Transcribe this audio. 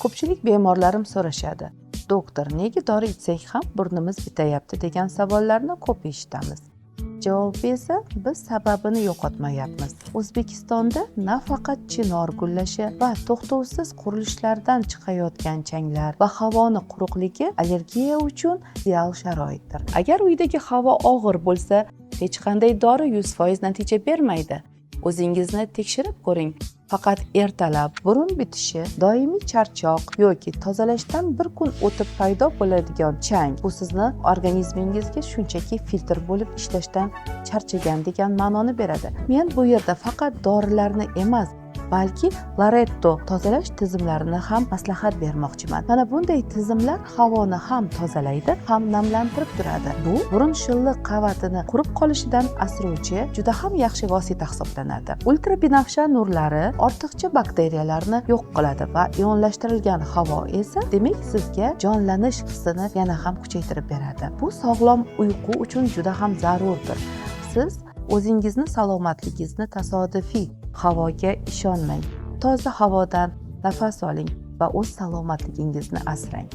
Ko'pchilik bemorlarim so'rashadi. Doktor, nega dori ichsak ham burnimiz bitayapti degan savollarni ko'p eshitamiz. Javobi esa biz sababini yo'qotmayapmiz. O'zbekistonda nafaqat chinor gullashi va to'xtovsiz qurilishlardan chiqayotgan changlar va havoni quruqligi allergiya uchun ideal sharoitdir. Agar uydagi havo og'ir bo'lsa, hech qanday dori 100% natija bermaydi. O'zingizni tekshirib ko'ring. Faqat ertalab burun bitishi, doimiy charchoq yoki tozalashdan bir kun o'tib paydo bo'ladigan chang bu sizni organizmingizga shunchaki filtr bo'lib ishlashdan charchagan degan ma'noni beradi. Men bu yerda faqat dorilarni emas, balki Laretto tozalash tizimlarini ham maslahat bermoqchiman. Mana bunday tizimlar havoni ham tozalaydi, ham namlantirib turadi. Bu burun shilliq qavatini qurib qolishidan asruvchi juda ham yaxshi vosita hisoblanadi. Ultrabinafsha nurlari ortiqcha bakteriyalarni yo'q qiladi va ionlashtirilgan havo esa demak sizga jonlanish hissini yana ham kuchaytirib beradi. Bu sog'lom uyqu uchun juda ham zarurdir. Siz o'zingizni salomatligingizni tasodifiy havoga ishonmang. Toza havodan nafas oling va o'z salomatligingizni asrang.